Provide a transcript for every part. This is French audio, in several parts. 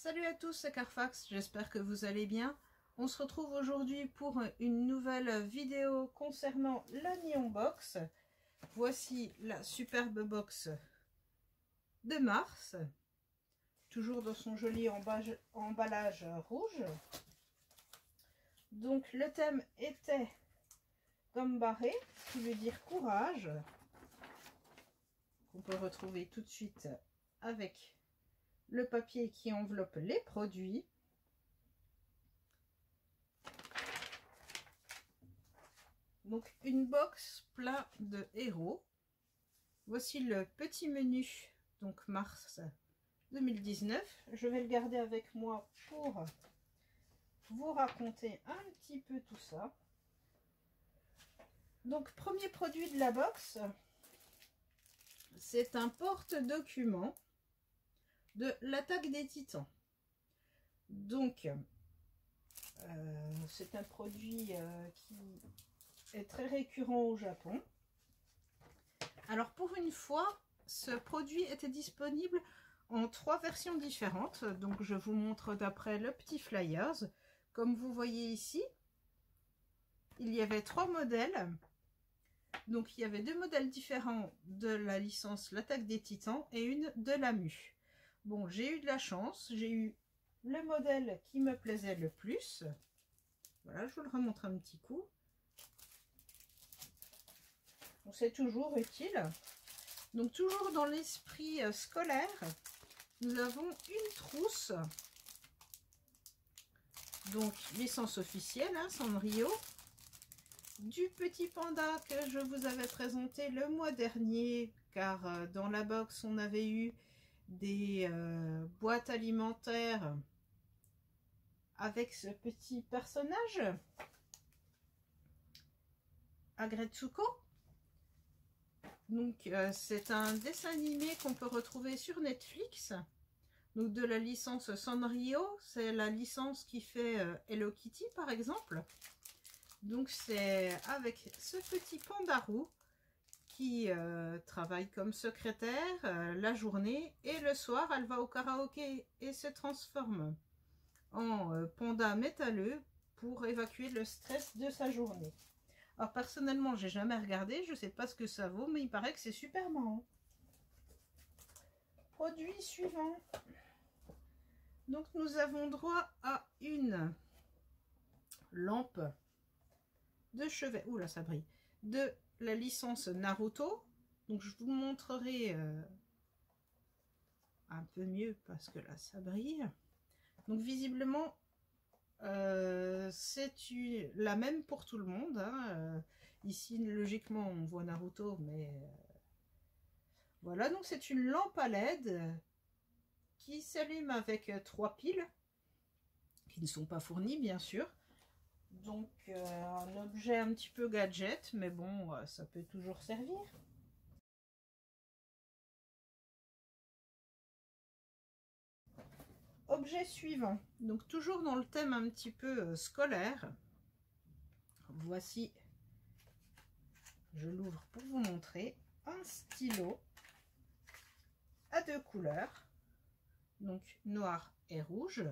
Salut à tous, c'est Carfax, j'espère que vous allez bien. On se retrouve aujourd'hui pour une nouvelle vidéo concernant la Neon Box. Voici la superbe box de mars, toujours dans son joli emballage rouge. Donc le thème était gomme barrée, ce qui veut dire courage, qu'on peut retrouver tout de suite avec le papier qui enveloppe les produits. Donc une box plein de héros. Voici le petit menu, donc mars 2019. Je vais le garder avec moi pour vous raconter un petit peu tout ça. Donc premier produit de la box, c'est un porte-document de l'attaque des Titans. Donc c'est un produit qui est très récurrent au Japon. Alors pour une fois, ce produit était disponible en 3 versions différentes. Donc je vous montre d'après le petit flyers. Comme vous voyez ici, il y avait 3 modèles. Donc il y avait 2 modèles différents de la licence L'attaque des Titans et une de la Mu. Bon, j'ai eu de la chance, j'ai eu le modèle qui me plaisait le plus. Voilà, je vous le remontre un petit coup. C'est toujours utile. Donc toujours dans l'esprit scolaire, nous avons une trousse. Donc licence officielle, hein, Sanrio. Du petit panda que je vous avais présenté le mois dernier, car dans la box on avait eu des boîtes alimentaires avec ce petit personnage, Agretsuko. Donc c'est un dessin animé qu'on peut retrouver sur Netflix. Donc de la licence Sanrio, c'est la licence qui fait Hello Kitty par exemple. Donc c'est avec ce petit pandarou qui travaille comme secrétaire la journée, et le soir elle va au karaoké et se transforme en panda métalleux pour évacuer le stress de sa journée. Alors personnellement j'ai jamais regardé, je sais pas ce que ça vaut, mais il paraît que c'est super marrant. Produit suivant. Donc nous avons droit à une lampe de chevet, oula ça brille, de la licence Naruto. Donc je vous montrerai un peu mieux parce que là ça brille. Donc visiblement c'est la même pour tout le monde, hein. Ici logiquement on voit Naruto, mais voilà. Donc c'est une lampe à LED qui s'allume avec 3 piles qui ne sont pas fournies bien sûr. Donc un objet un petit peu gadget, mais bon, ça peut toujours servir. Objet suivant, donc toujours dans le thème un petit peu scolaire. Voici, je l'ouvre pour vous montrer, un stylo à 2 couleurs, donc noir et rouge.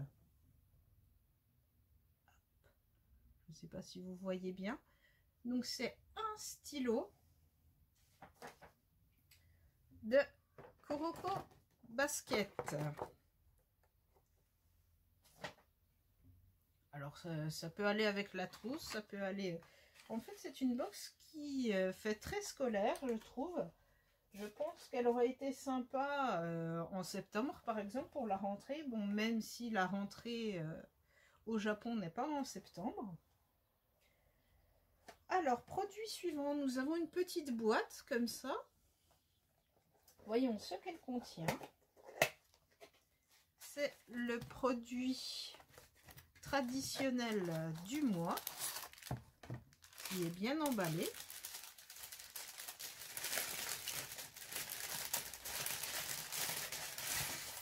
Je ne sais pas si vous voyez bien. Donc c'est un stylo de Kuroko Basket. Alors ça peut aller avec la trousse, ça peut aller... En fait c'est une box qui fait très scolaire, je trouve. Je pense qu'elle aurait été sympa en septembre par exemple pour la rentrée. Bon, même si la rentrée au Japon n'est pas en septembre. Alors, produit suivant, nous avons une petite boîte comme ça. Voyons ce qu'elle contient. C'est le produit traditionnel du mois qui est bien emballé.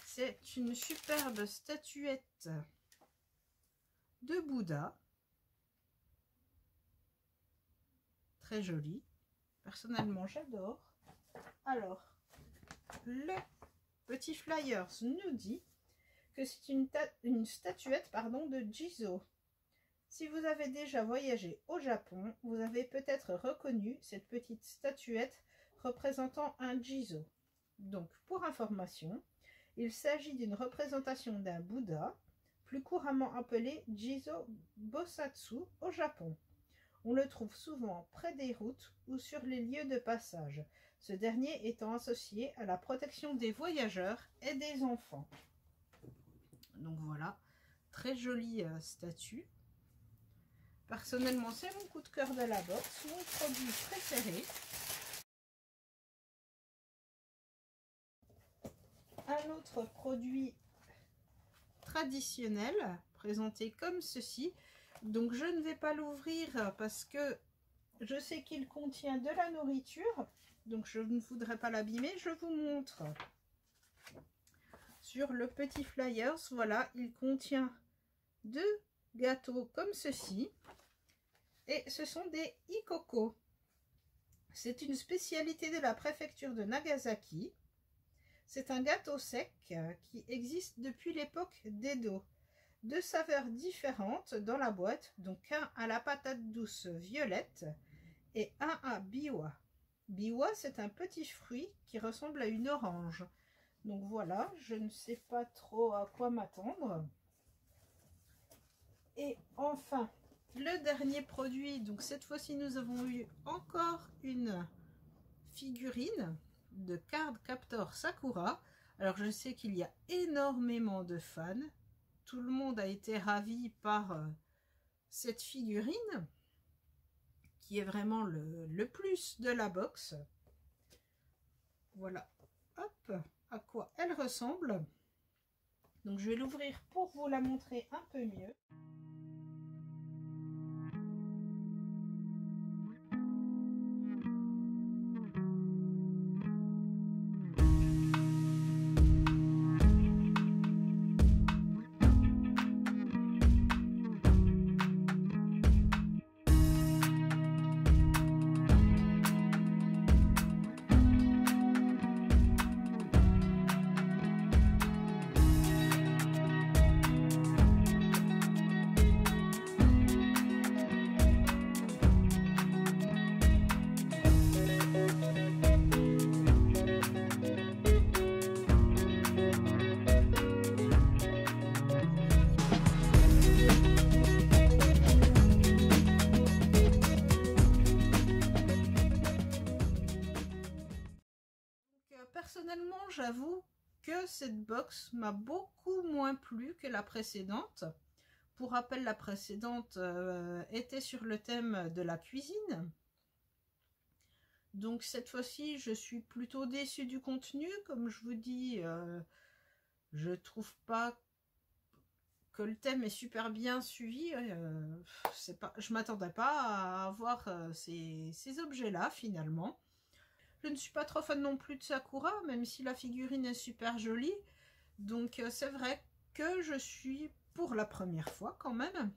C'est une superbe statuette de Bouddha. Très jolie. Personnellement, j'adore. Alors, le petit flyers nous dit que c'est une statuette pardon, de Jizo. Si vous avez déjà voyagé au Japon, vous avez peut-être reconnu cette petite statuette représentant un Jizo. Donc, pour information, il s'agit d'une représentation d'un Bouddha, plus couramment appelé Jizo Bosatsu au Japon. On le trouve souvent près des routes ou sur les lieux de passage, ce dernier étant associé à la protection des voyageurs et des enfants. Donc voilà, très jolie statue. Personnellement, c'est mon coup de cœur de la box, mon produit préféré. Un autre produit traditionnel, présenté comme ceci. Donc je ne vais pas l'ouvrir parce que je sais qu'il contient de la nourriture. Donc je ne voudrais pas l'abîmer. Je vous montre. Sur le petit flyers, voilà, il contient 2 gâteaux comme ceci. Et ce sont des ikoko. C'est une spécialité de la préfecture de Nagasaki. C'est un gâteau sec qui existe depuis l'époque d'Edo. 2 saveurs différentes dans la boîte, donc un à la patate douce violette et un à biwa. Biwa, c'est un petit fruit qui ressemble à une orange. Donc voilà, je ne sais pas trop à quoi m'attendre. Et enfin, le dernier produit, donc cette fois-ci nous avons eu encore une figurine de Card Captor Sakura. Alors je sais qu'il y a énormément de fans. Tout le monde a été ravi par cette figurine qui est vraiment le plus de la box. Voilà, hop, à quoi elle ressemble. Donc je vais l'ouvrir pour vous la montrer un peu mieux. Personnellement, j'avoue que cette box m'a beaucoup moins plu que la précédente. Pour rappel, la précédente était sur le thème de la cuisine. Donc cette fois-ci, je suis plutôt déçue du contenu. Comme je vous dis, je trouve pas que le thème est super bien suivi. Je m'attendais pas à avoir ces objets-là finalement. Je ne suis pas trop fan non plus de Sakura, même si la figurine est super jolie. Donc c'est vrai que je suis, pour la première fois quand même,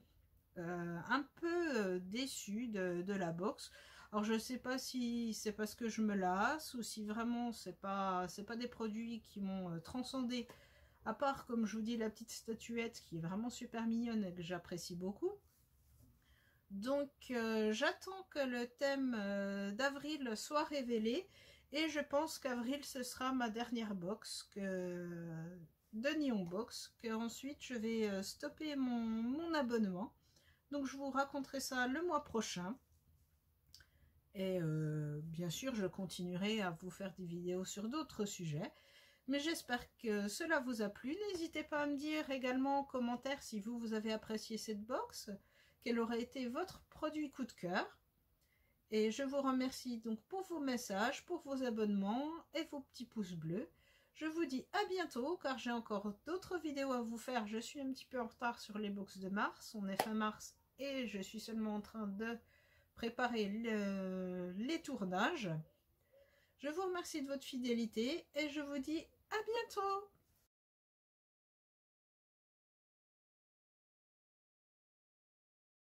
un peu déçue de la box. Alors je ne sais pas si c'est parce que je me lasse ou si vraiment c'est pas des produits qui m'ont transcendé. À part, comme je vous dis, la petite statuette qui est vraiment super mignonne et que j'apprécie beaucoup. Donc j'attends que le thème d'avril soit révélé et je pense qu'avril ce sera ma dernière box de Neon Box, que ensuite je vais stopper mon abonnement. Donc je vous raconterai ça le mois prochain et bien sûr je continuerai à vous faire des vidéos sur d'autres sujets. Mais j'espère que cela vous a plu. N'hésitez pas à me dire également en commentaire si vous avez apprécié cette box, quel aurait été votre produit coup de cœur. Et je vous remercie donc pour vos messages, pour vos abonnements et vos petits pouces bleus. Je vous dis à bientôt car j'ai encore d'autres vidéos à vous faire. Je suis un petit peu en retard sur les box de mars. On est fin mars et je suis seulement en train de préparer les tournages. Je vous remercie de votre fidélité et je vous dis à bientôt.